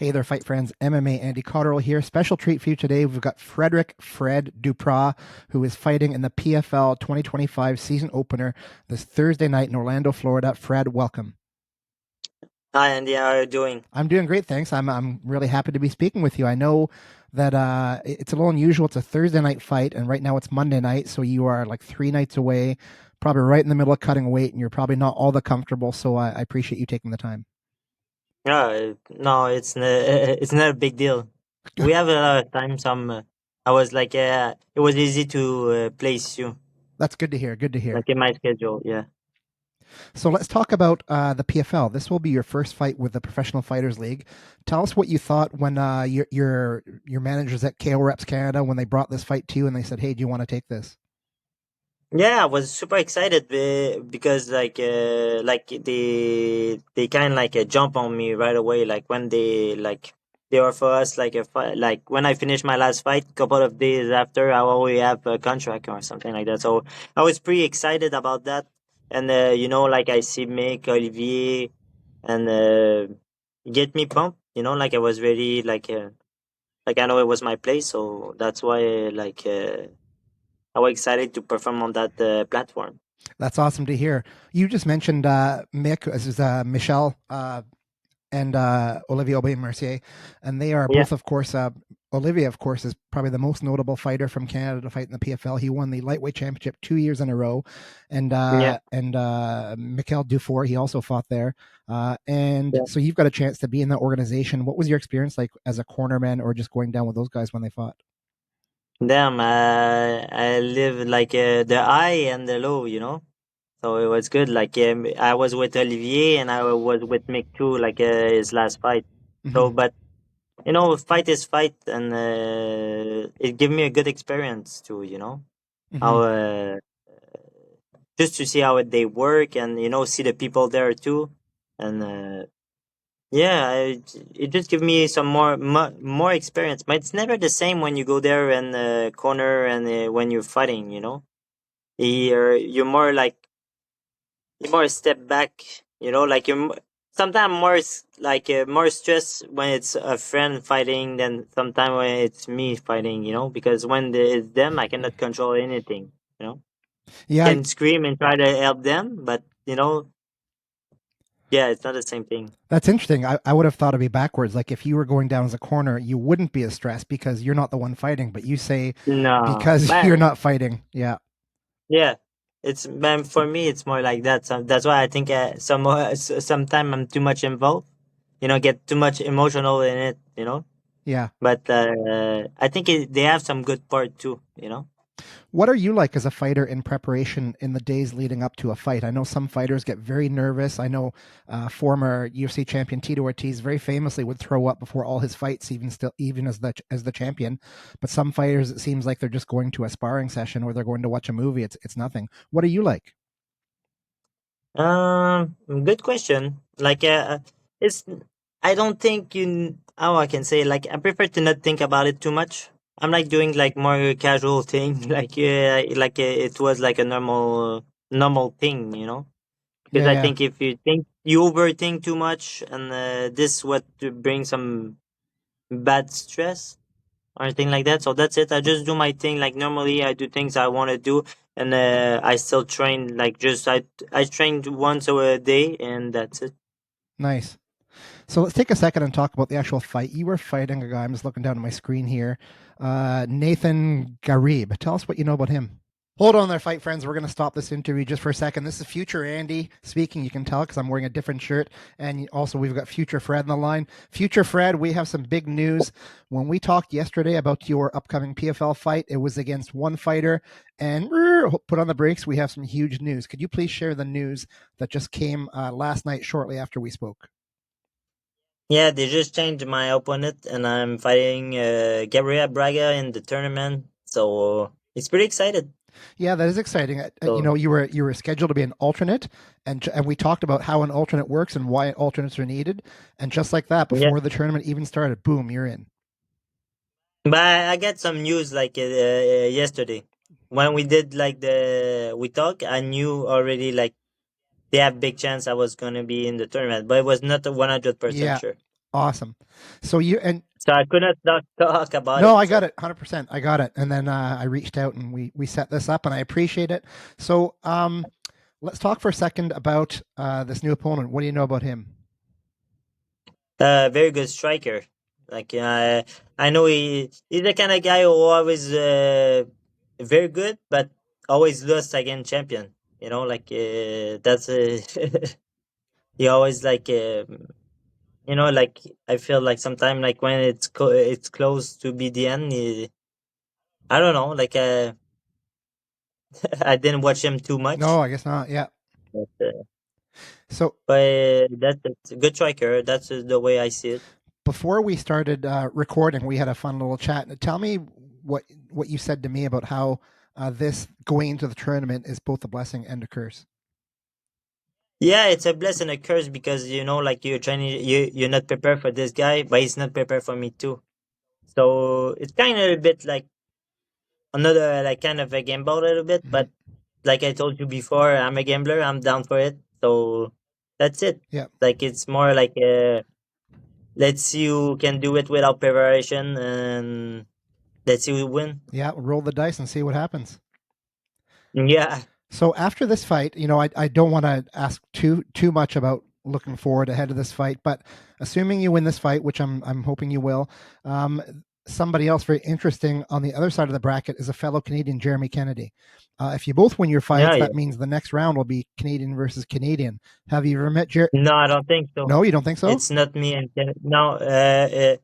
Hey there, fight friends. MMA Andy Cotterill here. Special treat for you today. We've got Fred Dupras, who is fighting in the PFL 2025 season opener this Thursday night in Orlando, Florida. Fred, welcome. Hi, Andy. How are you doing? I'm doing great, thanks. I'm really happy to be speaking with you. I know that it's a little unusual. It's a Thursday night fight, and right now it's Monday night, so you are like 3 nights away, probably right in the middle of cutting weight, and you're probably not all that comfortable. So I appreciate you taking the time. No, it's not a big deal. We have a lot of time. I was like, it was easy to place you, That's good to hear. Good to hear. like in my schedule. Yeah. So let's talk about the PFL. This will be your first fight with the Professional Fighters League. Tell us what you thought when your managers at KO Reps Canada when they brought this fight to you and they said, "Hey, do you want to take this?" Yeah, I was super excited because like they kind of like jump on me right away. Like when they offer us like a fight. Like when I finished my last fight, couple of days after, I already have a contract or something like that. So I was pretty excited about that. And like I see Mick, Olivier, and get me pumped. Like I was ready. Like I know it was my place, so that's why I was excited to perform on that platform. That's awesome to hear. You just mentioned Mick, this is Michelle and Olivier Aubin Mercier, and they are Yeah, both, of course. Olivier, of course, is probably the most notable fighter from Canada to fight in the PFL. He won the lightweight championship 2 years in a row, yeah, and Mikel Dufour, he also fought there. And yeah. so you've got a chance to be in that organization. What was your experience like as a cornerman, or just going down with those guys when they fought? Damn, I live like the high and the low. So it was good. Like I was with Olivier and I was with Mick too, like his last fight. So, Hmm. but fight is fight, and it gave me a good experience too. How Hmm. just to see how they work and see the people there too, and yeah, it just give me some more experience. But it's never the same when you go there and corner and when you're fighting. You're more like you're more a step back. Like sometimes more like more stress when it's a friend fighting than sometimes when it's me fighting. Because when it's them, I cannot control anything. You know, Yeah, can scream and try to help them, but yeah, it's not the same thing. that's interesting. I would have thought it'd be backwards. Like if you were going down as a corner, you wouldn't be as stressed because you're not the one fighting, but you say No, because you're but not fighting. Yeah. yeah, it's man for me. It's more like that. So that's why I think sometimes I'm too much involved. Get too much emotional in it. Yeah. But I think they have some good part too. What are you like as a fighter in preparation in the days leading up to a fight? I know some fighters get very nervous. I know former UFC champion Tito Ortiz very famously would throw up before all his fights, even as the champion. But some fighters, it seems like they're just going to a sparring session or they're going to watch a movie. It's nothing. What are you like? Good question. Like, it's. I don't think how I can say. Like, I prefer to not think about it too much. I'm like doing like more casual thing, like it was like a normal thing. Because Yeah, I yeah. think if you overthink too much, and this what to bring some bad stress or anything like that. So that's it. I just do my thing. Like normally, I do things I want to do, and I still train. Like just I trained once a day, and that's it. Nice. So let's take a second and talk about the actual fight. You were fighting a guy. I'm just looking down at my screen here. Nathan Ghareeb. Tell us what you know about him. Hold on there, fight friends. We're going to stop this interview just for a second. This is future Andy speaking. You can tell because I'm wearing a different shirt. And also, we've got future Fred on the line. Future Fred, we have some big news. When we talked yesterday about your upcoming PFL fight, it was against one fighter. And put on the brakes, we have some huge news. Could you please share the news that just came last night shortly after we spoke? Yeah, they just changed my opponent, and I'm fighting Gabriel Braga in the tournament. So it's pretty excited. Yeah, that is exciting. You So know, you were scheduled to be an alternate, and we talked about how an alternate works and why alternates are needed. And just like that, yeah, before the tournament even started, boom, you're in. but I got some news like yesterday when we did like the we talk. I knew already like they have big chance I was gonna be in the tournament, but it was not a 100% Yeah, sure. Awesome. So you and So I could not talk about no, it. I got So it, 100%. I got it. And then I reached out and we set this up, and I appreciate it. So let's talk for a second about this new opponent. What do you know about him? very good striker. Like I know he's the kind of guy who always very good, but always lost against champion. You know, like that's he always like you know, like I feel like sometimes like when it's close to be the end, I don't know, like I didn't watch him too No, much, I guess not. Yeah. but So that's a good striker. That's the way I see it. before we started recording, we had a fun little chat. Tell me what what you said to me about how this going into the tournament is both a blessing and a curse. Yeah, it's a blessing and a curse because you know, like you're not prepared for this guy, but he's not prepared for me too. So it's kind of a bit like another like kind of a gamble a little bit, Hmm. but like I told you before, I'm a gambler. I'm down for it. So that's it. Yeah. Like it's more like let's see who can do it without preparation, and let's see who win. Yeah. Roll the dice and see what happens. Yeah, So after this fight, I don't want to ask too much about looking forward ahead of this fight, but assuming you win this fight, which I'm hoping you will, um, somebody else very interesting on the other side of the bracket is a fellow Canadian, Jeremy Kennedy. If you both win your yeah, fights, yeah. that means the next round will be Canadian versus Canadian. Have you ever met Jer? No, I don't think so. No, you don't think so? It's not me and no.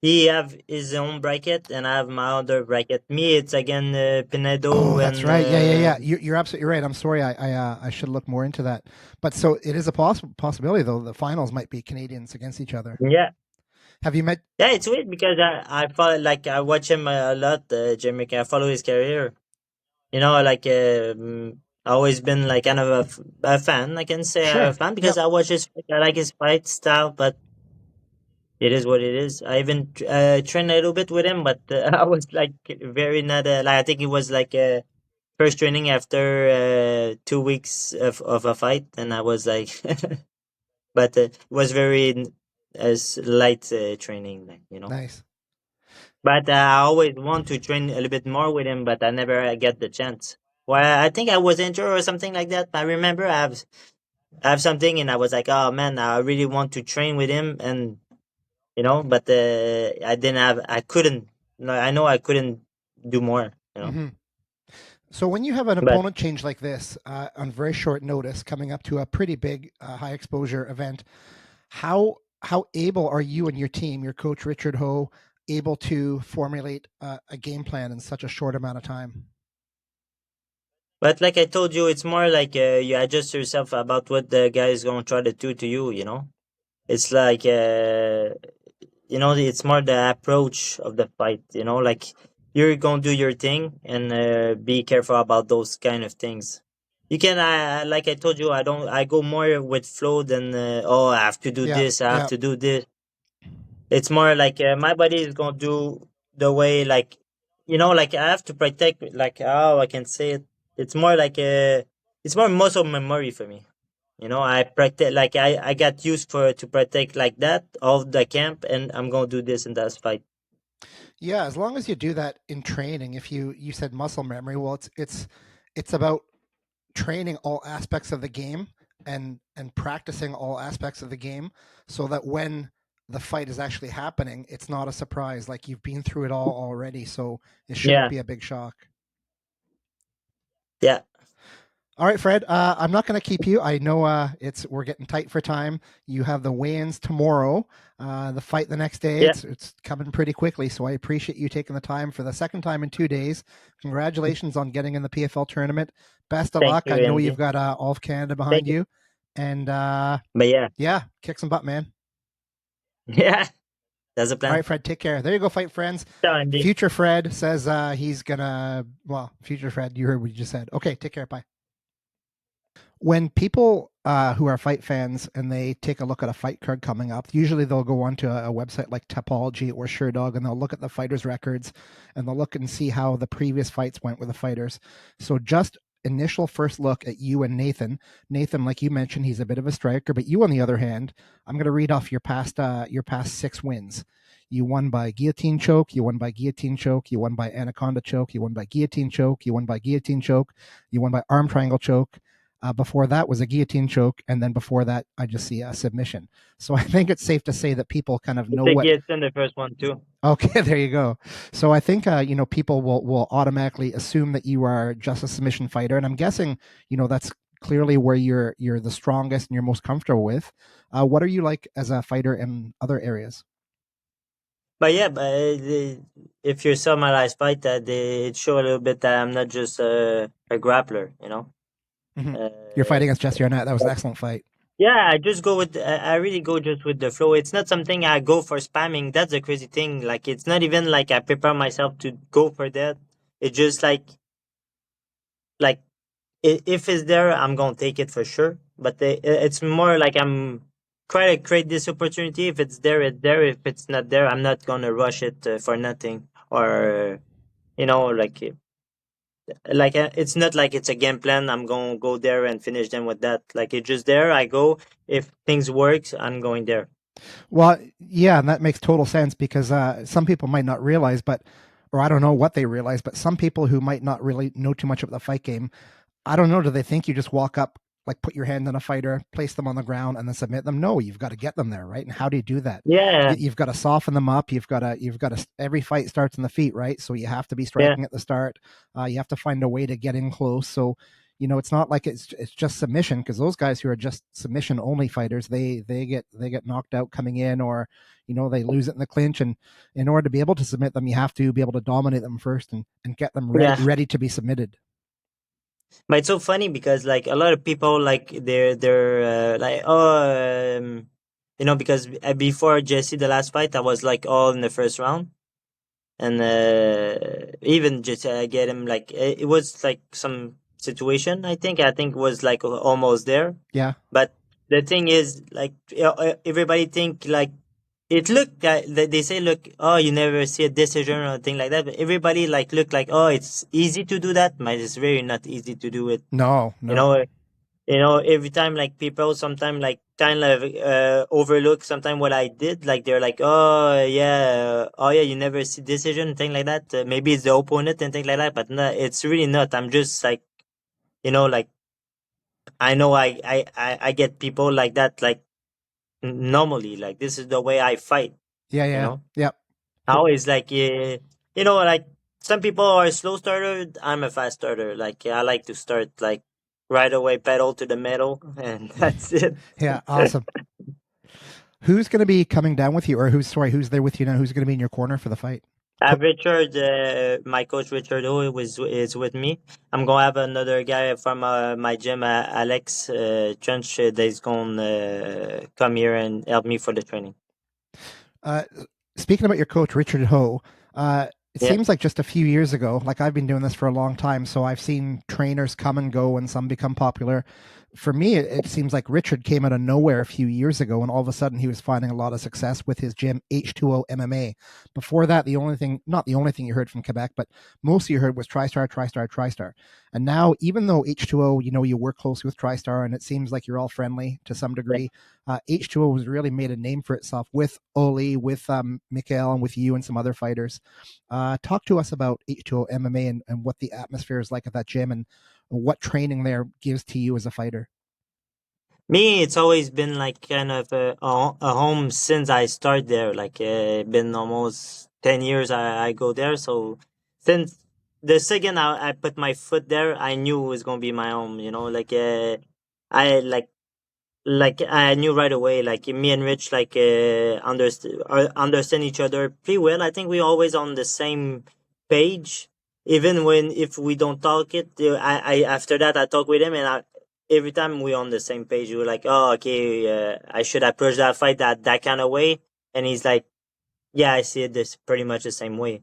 He have his own bracket, and I have my other bracket. Me, it's again Oh, Pinedo that's and right. Yeah. You're absolutely right. I'm sorry. I should look more into that. But so it is a possibility, though. The finals might be Canadians against each other. yeah, Have you met? yeah. It's weird because I follow like I watch him a lot, Jamaica. I follow his career. You know, like I always been like kind of a fan. I can say I'm a Sure. fan because Yep. I watch his. I like his fight style, but it is what it is. I even trained a little bit with him, but I was like very not like I think it was like first training after 2 weeks of a fight, and I was like, but it was very as light training, like you know. Nice. But I always want to train a little bit more with him, but I never get the chance. Well, I think I was injured or something like that. I remember I have something, and I was like, oh man, I really want to train with him, and you know, but I didn't have, I couldn't. No, I know I couldn't do more, you know. Hmm. So when you have an But opponent change like this on very short notice, coming up to a pretty big high exposure event, how able are you and your team, your coach Richard Ho, able to formulate a game plan in such a short amount of time? like I told you, it's more like you adjust yourself about what the guy is going to try to do to you. You know, it's like you know, it's more the approach of the fight. You know, like you're going to do your thing and be careful about those kind of things. You can, like I told you, I don't. I go more with flow than oh, I have to do Yeah, this. I have yeah. to do this. It's more like my body is gonna do the way like you know like I have to protect like how I can say it. It's more like it's more muscle memory for me. You know, I practice like I got used for to protect like that all the camp, and I'm gonna do this in that fight. Yeah, as long as you do that in training, if you said muscle memory, well, it's about training all aspects of the game and practicing all aspects of the game so that when the fight is actually happening, it's not a surprise. Like you've been through it all already, so it shouldn't Yeah, be a big shock. yeah, All right, Fred. I'm not going to keep you. I know it's we're getting tight for time. You have the weigh-ins tomorrow. The fight the next day. yeah. It's coming pretty quickly. So I appreciate you taking the time for the second time in 2 days. Congratulations on getting in the PFL tournament. Best of Thank luck. you, I know you've Andy. got all of Canada Thank behind you. you, and But yeah, yeah, kick some butt, man. yeah, that's a All right, plan. Fred. Take care. There you go, fight friends. Ciao, Andy. Future Fred says he's gonna. Well, future Fred, you heard what you just said. Okay, take care. Bye. When people who are fight fans and they take a look at a fight card coming up, usually they'll go onto a website like Topology or SureDog and they'll look at the fighters' records and they'll look and see how the previous fights went with the fighters. So just initial first look at you and Nathan. Nathan, like you mentioned, he's a bit of a striker, but you, on the other hand, I'm going to read off your past 6 wins. You won by guillotine choke. You won by guillotine choke. You won by anaconda choke. You won by guillotine choke. You won by guillotine choke. You won by arm triangle choke. Before that was a guillotine choke, and then before that, I just see a submission. So I think it's safe to say that people kind of I know think what. it's in the first one too. Okay, there you go. So I think people will automatically assume that you are just a submission fighter, and I'm guessing that's clearly where you're the strongest and you're most comfortable with. What are you like as a fighter in other areas? But yeah, but if you saw my last fight, that it show a little bit that I'm not just a grappler, you know. Hmm. You're Uh, fighting against Jesse Arnett. That was an excellent fight. yeah, I just go with. I really go just with the flow. It's not something I go for spamming. That's the crazy thing. Like it's not even like I prepare myself to go for that. It's just like if it's there, I'm gonna take it for sure. But it's more like I'm trying to create this opportunity. If it's there, it's there. If it's not there, I'm not gonna rush it for nothing. Or it's not like it's a game plan. I'm gonna go there and finish them with that. Like it's just there. I go. If things works, I'm going there. Well, yeah, and that makes total sense because some people might not realize, or I don't know what they realize, but some people who might not really know too much about the fight game, I don't know. Do they think you just walk up, like put your hand on a fighter, place them on the ground, and then submit them? No, you've got to get them there, right? And how do you do that? Yeah, You've got to soften them up. You've got to. Every fight starts in the feet, right? So you have to be yeah, striking at the start. You have to find a way to get in close. So it's not like it's just submission because those guys who are just submission only fighters, they get knocked out coming in, or they lose it in the clinch. And in order to be able to submit them, you have to be able to dominate them first and get them ready yeah. ready to be submitted. But it's so funny because like a lot of people like they're like because before Jesse the last fight I was like all in the first round. And even just get him like it was like some situation. I think was like almost there. Yeah, But the thing is, like everybody think like it looked they say, look, oh, you never see a decision or thing like that. But everybody like look like, oh, it's easy to do that, but it's very not easy to do it. no, You no. know, every time like people sometimes like kind of overlook sometimes what I did. Like they're like, oh yeah, you never see decision thing like that. Maybe it's the opponent and things like that, but no, it's really not. I'm just like like I know I get people like that like normally. Like this is the way I fight. Yeah, You yeah, know, yeah. I always like like some people are a slow starter. I'm a fast starter. Like I like to start like right away, pedal to the metal, and that's it. Yeah, awesome. Who's going to be coming down with you, or who's there with you now? Who's going to be in your corner for the fight? Richard, my coach Richard O is with me. I'm gonna have another guy from my gym, Alex Trench, that's gonna come here and help me for the training. Uh, Speaking about your coach, Richard Ho, it Yeah, seems like just a few years ago, like I've been doing this for a long time, so I've seen trainers come and go and some become popular. For me, it seems like Richard came out of nowhere a few years ago, and all of a sudden he was finding a lot of success with his gym, H2O MMA. Before that, not the only thing you heard from Quebec, but mostly you heard was TriStar, TriStar, TriStar. And now, even though H2O, you work closely with TriStar and it seems like you're all friendly to some yeah. degree, H2O has really made a name for itself with Oli, with Mikael, and with you and some other fighters. Talk to us about H2O MMA and what the atmosphere is like at that gym and what training there gives to you as a fighter. Me, it's always been like kind of a home since I started there. Like been almost 10 years I go there. So since the second I put my foot there, I knew it was gonna be my home. Like I like I knew right away. Like me and Rich like understand each other pretty well. I think we always on the same page, even when if we don't talk it. I after that I talk with him, and every time we on the same page. We're like, oh, okay, I should approach that fight that kind of way, and he's like, yeah, I see it this pretty much the same way.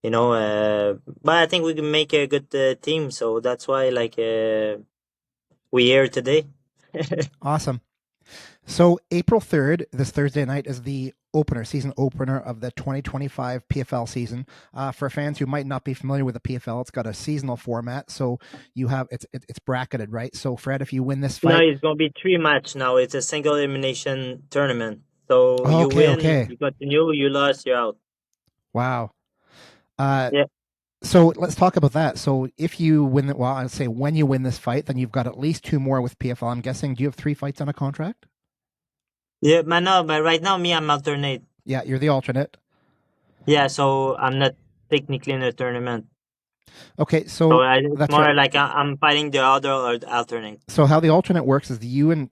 But I think we can make a good team, so that's why like we here today. Awesome. So April 3rd, this Thursday night, is the season opener of the 2025 PFL season. For fans who might not be familiar with the PFL, it's got a seasonal format, so you have it's bracketed, right? So Fred, if you win this No, fight, it's gonna be 3 match now. It's a single elimination tournament. So oh, you okay, win, okay, you continue. You lost, you're out. wow. Uh, Yeah, so let's talk about that. So if you win, well, I'd say when you win this fight, then you've got at least two more with PFL. I'm guessing. Do you have 3 fights on a contract? yeah. But no, but right now, me, I'm alternate. Yeah, you're the alternate. Yeah, so I'm not technically in the tournament. Okay, So so it's that's right. more like I'm fighting the other or the alternate. So how the alternate works is you and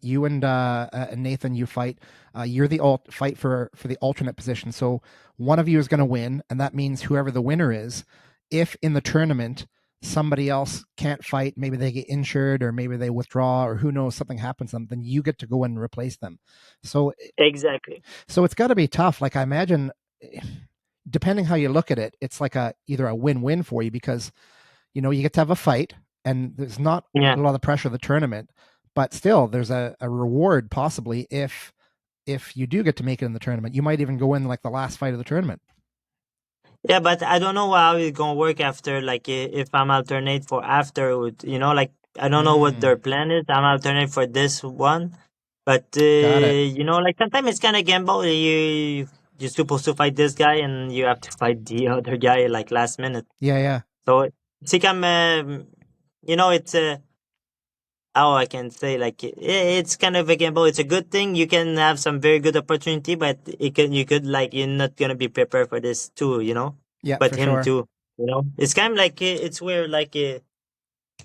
Nathan, you fight. You're the fight for the alternate position. So one of you is going to win, and that means whoever the winner is, if in the tournament somebody else can't fight, maybe they get injured or maybe they withdraw or who knows, something happens to them, then you get to go in and replace them. So Exactly. it's got to be tough. Like I imagine, depending how you look at it, it's like a either a win-win for you because you get to have a fight and there's not Yeah. a lot of pressure of the tournament, but still there's a reward possibly if you do get to make it in the tournament. You might even go in like the last fight of the tournament. Yeah, but I don't know how it's gonna work after. Like if I'm alternate for after, like I don't know what their Mm, plan is. I'm alternate for this one, but got it. like sometimes it's kind of gamble. You're supposed to fight this guy, and you have to fight the other guy like last minute. Yeah, yeah, So it's like it's how I can say like it's kind of a gamble. It's a good thing. You can have some very good opportunity, but you could like you're not gonna be prepared for this too. yeah, But for him sure. too. It's kind of like it's weird, like a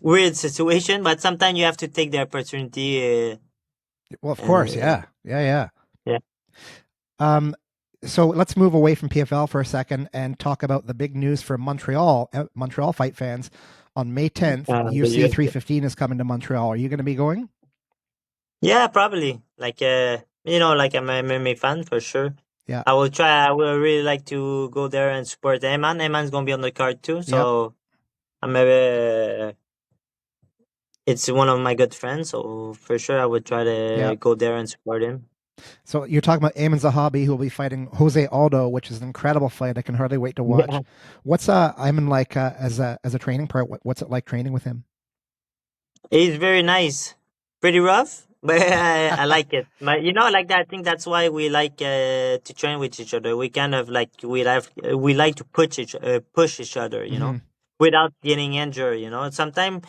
weird situation. But sometimes you have to take the opportunity. Well, of course, And yeah, yeah, yeah. yeah, Um, so let's move away from PFL for a second and talk about the big news for Montreal. Montreal fight fans on May 10th, the UFC UFC. 315 is coming to Montreal. Are you going to be going? Yeah, probably. Like like I'm a MMA fan for sure. Yeah, I will try. I will really like to go there and support Eman. Eman's gonna be on the card too, yep, so I'm it's one of my good friends, so for sure I would try to yep. go there and support him. So you're talking about Eamon Zahabi, who will be fighting Jose Aldo, which is an incredible fight. I can hardly wait to watch. Yeah, What's Eamon like as a training part? What's it like training with him? he's very nice, pretty rough, but I like it. But like that. I think that's why we like to train with each other. We kind of like we like to push each other, Hmm. without getting injured. Sometimes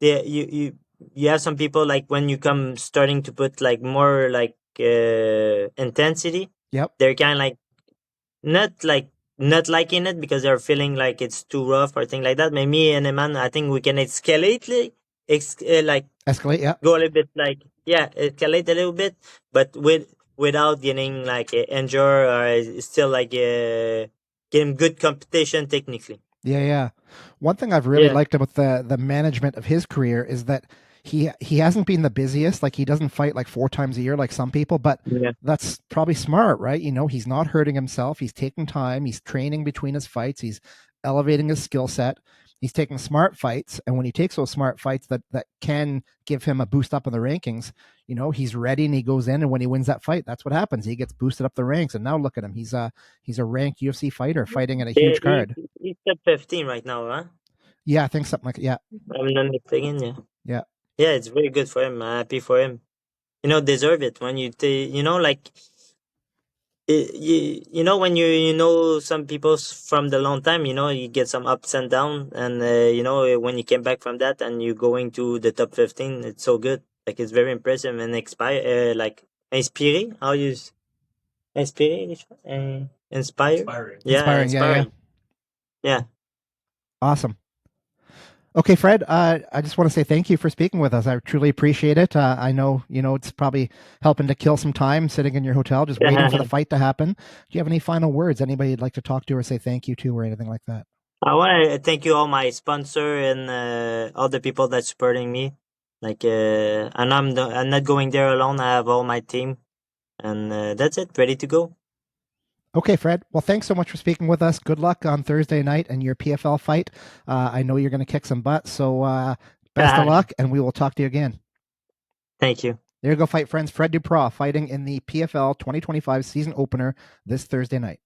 you have some people like when you come starting to put like more like intensity, Yep. they're kind of like not like not liking it because they're feeling like it's too rough or thing like that. Maybe me and a man, I think we can escalate like Escalate. Yep. go a little bit like yeah, escalate a little bit, but without getting like injured or still like getting good competition technically. Yeah, yeah. One thing I've really Yeah, liked about the management of his career is that he hasn't been the busiest. Like he doesn't fight like 4 times a year like some people, but yeah, that's probably smart, right? He's not hurting himself. He's taking time. He's training between his fights. He's elevating his skill set. He's taking smart fights, and when he takes those smart fights that can give him a boost up in the rankings, he's ready and he goes in, and when he wins that fight, that's what happens. He gets boosted up the ranks, and now look at him. He's a ranked UFC fighter fighting at a huge card. he's top 15 right now, huh? Yeah, I think something like yeah, I'm not mistaken. Yeah, yeah, yeah, it's very good for him. I'm happy for him. Deserve it when like when you know some people from the long time, you get some ups and downs, and when you came back from that and you going to the top 15, it's so good. Like it's very impressive and like inspire. How you inspire? Inspire. Yeah, inspiring. Yeah, yeah, inspiring. Yeah. awesome. Okay, Fred. I just want to say thank you for speaking with us. I truly appreciate it. I know it's probably helping to kill some time sitting in your hotel just waiting for the fight to happen. Do you have any final words? Anybody you'd like to talk to or say thank you to or anything like that? I want to thank you all my sponsor and all the people that's supporting me. Like, and I'm not going there alone. I have all my team, and that's it. Ready to go. Okay, Fred. Well, thanks so much for speaking with us. Good luck on Thursday night and your PFL fight. I know you're going to kick some butt, so best of luck, and we will talk to you again. Thank you. There you go, fight friends. Fred Dupras fighting in the PFL 2025 season opener this Thursday night.